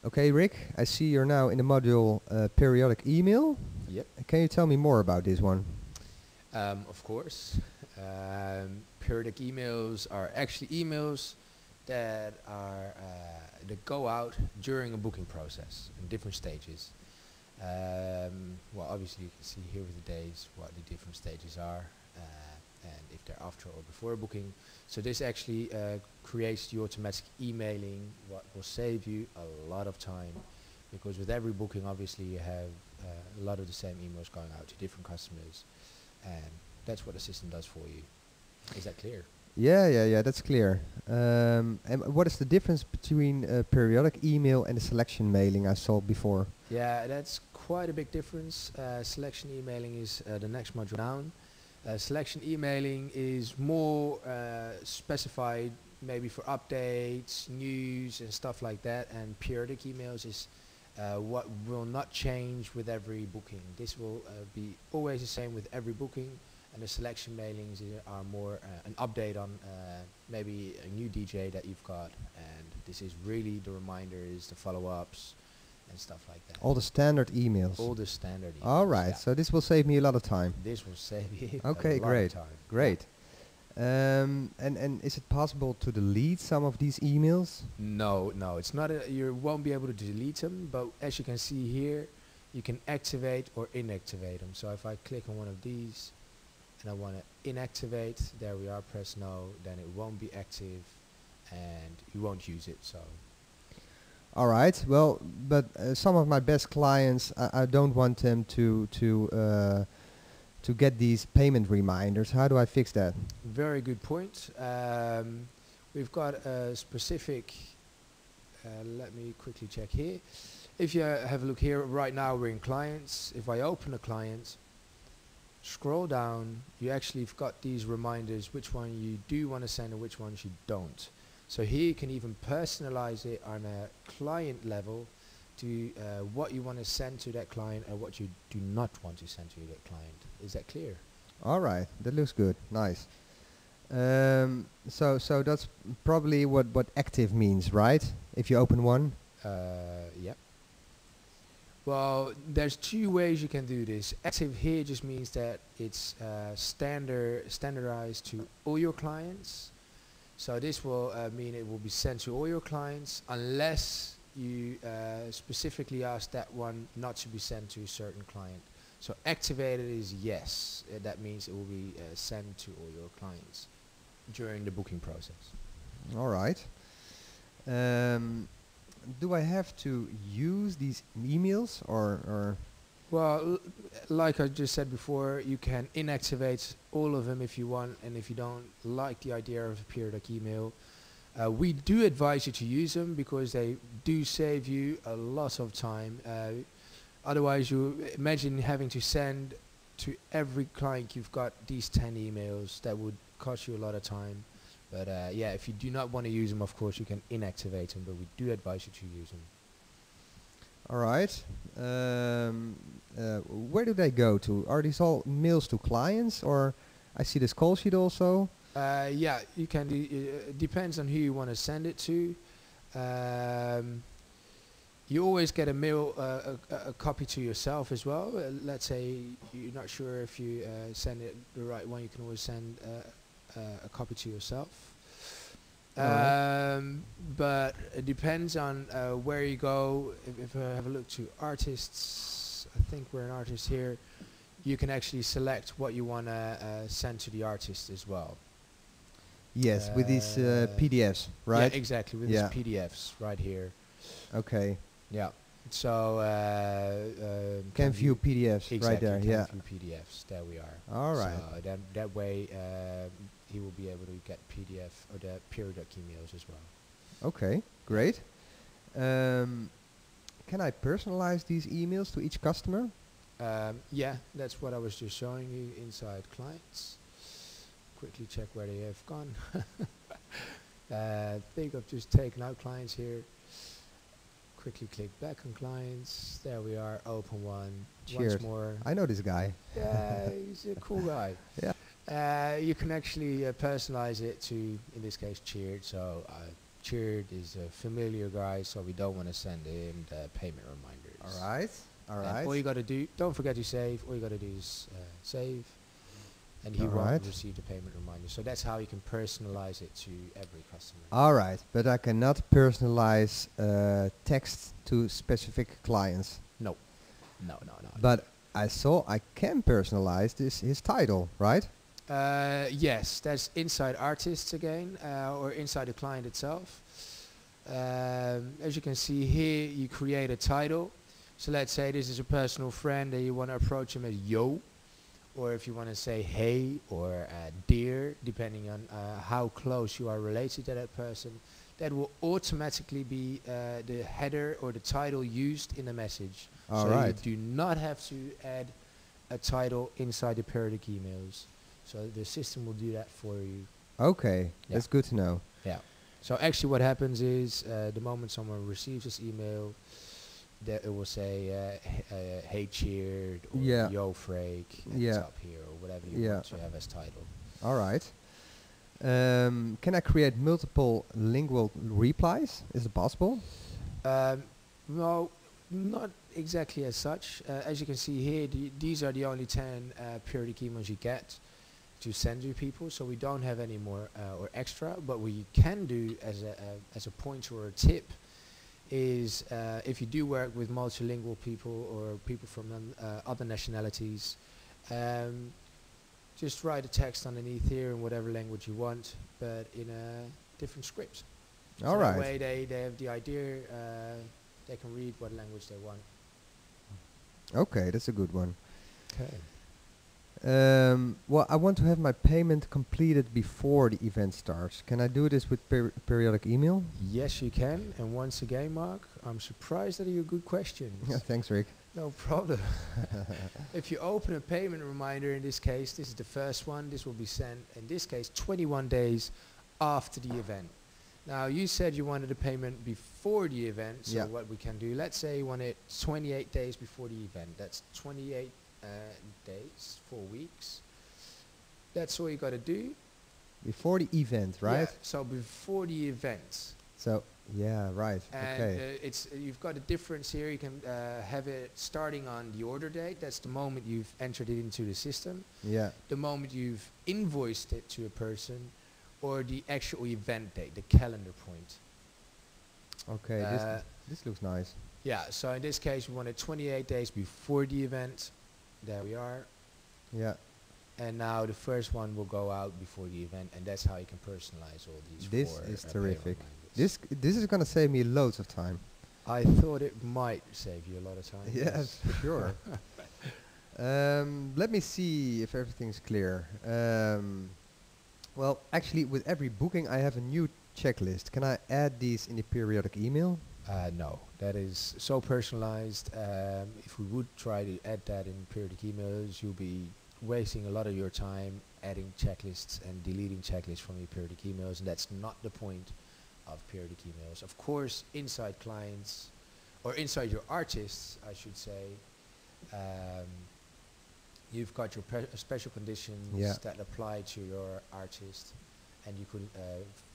Okay, Rick, I see you're now in the module periodic email. Yep. Can you tell me more about this one? Of course. Periodic emails are actually emails that go out during a booking process in different stages. Well, obviously you can see here with the days what the different stages are, and if they're after or before a booking. So this actually creates the automatic emailing, what will save you a lot of time, because with every booking, obviously you have a lot of the same emails going out to different customers, and that's what the system does for you. Is that clear? Yeah, that's clear. And what is the difference between periodic email and the selection mailing I saw before? Yeah, that's quite a big difference. Selection emailing is the next module down. Selection emailing is more specified maybe for updates, news and stuff like that, and periodic emails is what will not change with every booking. This will be always the same with every booking, and the selection mailings are more an update on maybe a new DJ that you've got, and this is really the reminders, the follow-ups and stuff like that. All the standard emails. All the standard emails. All right, yeah. so this will save me a lot of time. This will save you Okay, a lot great, of time. great. And is it possible to delete some of these emails? No, it's not. You won't be able to delete them, but as you can see here, you can activate or inactivate them. So if I click on one of these and I want to inactivate, there we are, press no, then it won't be active and you won't use it. So All right. Well, but some of my best clients, I don't want them to get these payment reminders. How do I fix that? very good point. We've got a specific, let me quickly check here. If you have a look here, right now we're in clients. If I open a client, scroll down, you actually have got these reminders, which one you do want to send and which ones you don't. So here you can even personalize it on a client level to what you want to send to that client and what you do not want to send to that client. Is that clear? All right. That looks good. Nice. So that's probably what active means, right? If you open one. Yep. Well, there's two ways you can do this. Active here just means that it's standardized to all your clients. So this will mean it will be sent to all your clients unless you specifically ask that one not to be sent to a certain client. So activated is yes. That means it will be sent to all your clients during the booking process. All right. Do I have to use these emails or? Well, like I just said before, you can inactivate all of them if you want, and if you don't like the idea of a periodic email, we do advise you to use them because they do save you a lot of time. Otherwise, you imagine having to send to every client you've got these 10 emails. That would cost you a lot of time. But yeah, if you do not want to use them, of course, you can inactivate them, but we do advise you to use them. All right. Where do they go to? Are these all mails to clients, or I see this call sheet also? Yeah, you can do. It depends on who you want to send it to. You always get a mail, a copy to yourself as well. Let's say you're not sure if you send it the right one. You can always send a copy to yourself. But it depends on where you go. If I have a look to artists, I think we're an artist here. You can actually select what you want to send to the artist as well. Yes, with these PDFs, right? Yeah, exactly, with these PDFs right here. Okay. Yeah. So can view PDFs exactly, right there. Yeah. View PDFs. There we are. All right. So that way he will be able to get PDF or the periodic emails as well. Okay. Great. Can I personalize these emails to each customer? Yeah, that's what I was just showing you inside clients. Quickly check where they have gone. I think I've just taken out clients here. Quickly click back on clients. There we are. Open one. Cheers. Once more. I know this guy. Yeah, he's a cool guy. Yeah. You can actually personalize it to, in this case, cheered. So Richard is a familiar guy, so we don't want to send him the payment reminders. All right. All And right. all you got to do, don't forget to save. All you got to do is save, and he All won't right. receive the payment reminder. So that's how you can personalize it to every customer. All right. But I cannot personalize text to specific clients. No, no, no, no. But I saw I can personalize his title, right? Yes, that's inside artists again, or inside the client itself. As you can see here, you create a title. So let's say this is a personal friend and you want to approach him as yo, or if you want to say hey or dear, depending on how close you are related to that person, that will automatically be the header or the title used in the message. All so right. you do not have to add a title inside the periodic emails. So the system will do that for you. Okay. Yeah. That's good to know. Yeah. So actually what happens is the moment someone receives this email, that it will say, hey cheered, or Yeah. yo freak, Yeah. up here, or whatever you Yeah. want to have as title. All right. Can I create multiple lingual replies? Is it possible? No, not exactly as such. As you can see here, these are the only 10 periodic emails you get to send to people, so we don't have any more or extra. But what you can do as a pointer or a tip is if you do work with multilingual people or people from other nationalities, just write a text underneath here in whatever language you want, but in a different script. All So right. that way they have the idea, they can read what language they want. Okay, that's a good one. Okay. Well, I want to have my payment completed before the event starts. Can I do this with periodic email? Yes, you can. And once again, Mark, I'm surprised that you're good questions. Yeah, thanks, Rick. No problem. If you open a payment reminder, in this case, this is the first one. This will be sent, in this case, 21 days after the event. Now, you said you wanted a payment before the event, so Yeah. what we can do, let's say you want it 28 days before the event. That's 28 days, 4 weeks. That's all you got to do. Before the event, right? Yeah, so before the event. So, yeah, right. And Okay. it's you've got a difference here. You can have it starting on the order date. That's the moment you've entered it into the system. Yeah. The moment you've invoiced it to a person, or the actual event date, the calendar point. Okay. This looks nice. Yeah, so in this case, we want it 28 days before the event. There we are. Yeah. And now the first one will go out before the event, and that's how you can personalize all these This four, is payment terrific. reminders. This is gonna save me loads of time. I thought it might save you a lot of time. Yes, for sure. Let me see if everything's clear. Well, actually, with every booking, I have a new checklist. Can I add these in the periodic email? No, that is so personalized. If we would try to add that in periodic emails, you'll be wasting a lot of your time adding checklists and deleting checklists from your periodic emails, and that's not the point of periodic emails. Of course, inside clients, or inside your artists, I should say, you've got your special conditions Yeah. that apply to your artist, and you could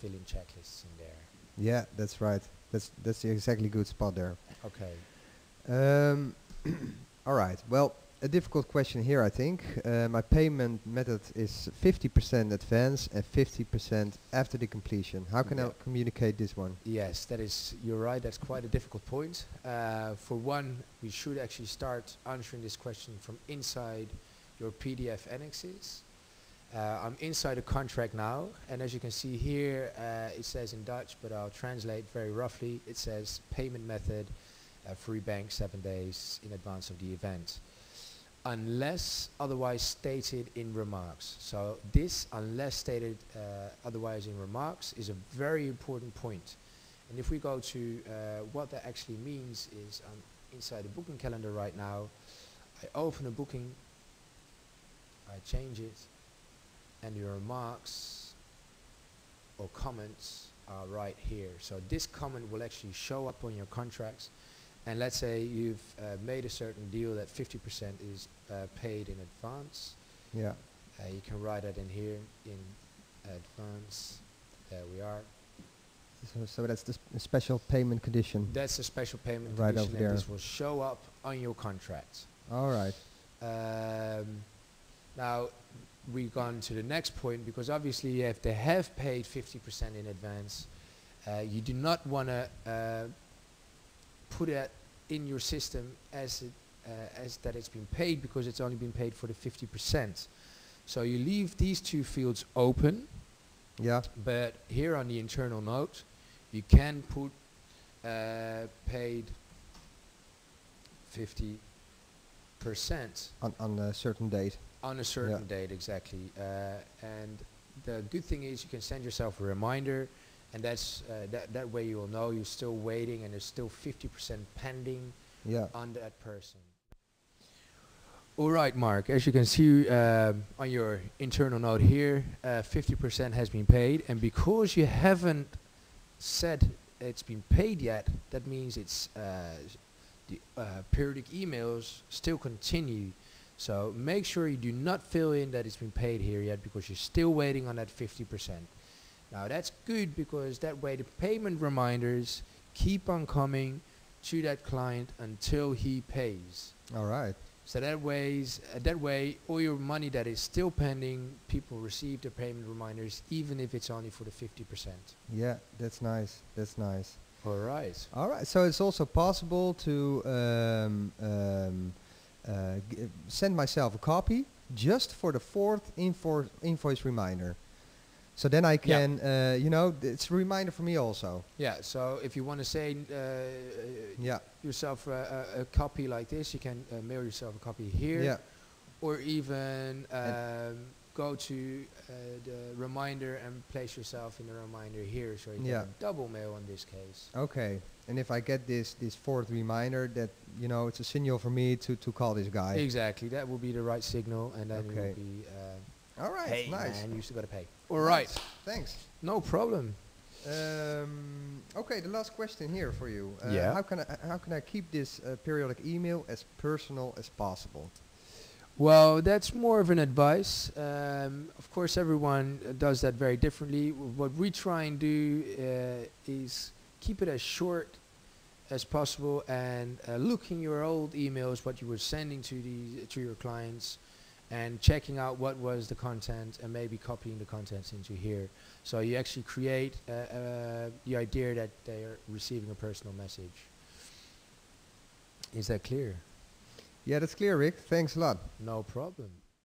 fill in checklists in there. Yeah, that's right. That's the exactly good spot there. Okay. All right. Well, a difficult question here, I think. My payment method is 50% advance and 50% after the completion. How can I Yeah. communicate this one? Yes, you're right, that's quite a difficult point. For one, we should actually start answering this question from inside your PDF annexes. I'm inside a contract now, and as you can see here, it says in Dutch, but I'll translate very roughly. It says payment method, free bank 7 days in advance of the event, unless otherwise stated in remarks. So this, unless stated otherwise in remarks, is a very important point. And if we go to what that actually means is, I'm inside the booking calendar right now. I open a booking, I change it, and the remarks or comments are right here. So this comment will actually show up on your contracts. And let's say you've made a certain deal that 50% is paid in advance. Yeah. You can write that in here in advance. There we are. So that's the special payment condition. That's a special payment Right condition, over there. and this will show up on your contract. All right. Now we've gone to the next point, because obviously if they have paid 50% in advance, you do not want to put it in your system as that it's been paid, because it's only been paid for the 50%. So you leave these two fields open, Yeah. but here on the internal note you can put paid 50% On a certain date. on a certain date, exactly. And the good thing is you can send yourself a reminder, and that's that way you will know you're still waiting and there's still 50% pending on that person. All right, Mark, as you can see on your internal note here, 50% has been paid, and because you haven't said it's been paid yet, that means it's the periodic emails still continue. So make sure you do not fill in that it's been paid here yet, because you're still waiting on that 50%. Now that's good, because that way the payment reminders keep on coming to that client until he pays. All right. So that way all your money that is still pending, people receive the payment reminders, even if it's only for the 50%. Yeah, that's nice. That's nice. All right. All right. So it's also possible to send myself a copy just for the fourth invoice reminder. So then I can, it's a reminder for me also. Yeah, so if you want to send yourself a copy like this, you can mail yourself a copy here. Yeah. Or even go to the reminder and place yourself in the reminder here, so you get a double mail in this case. Okay. And if I get this fourth reminder, that, it's a signal for me to call this guy. Exactly, that will be the right signal, and then it will be, all right, hey nice. man, you still got to pay. All right. Thanks. No problem. Okay, the last question here for you. How can I keep this periodic email as personal as possible? Well, that's more of an advice. Of course, everyone does that very differently. What we try and do is keep it as short as possible, and look in your old emails, what you were sending to your clients, and checking out what was the content, and maybe copying the contents into here. So you actually create the idea that they are receiving a personal message. Is that clear? Yeah, that's clear, Rick. Thanks a lot. No problem.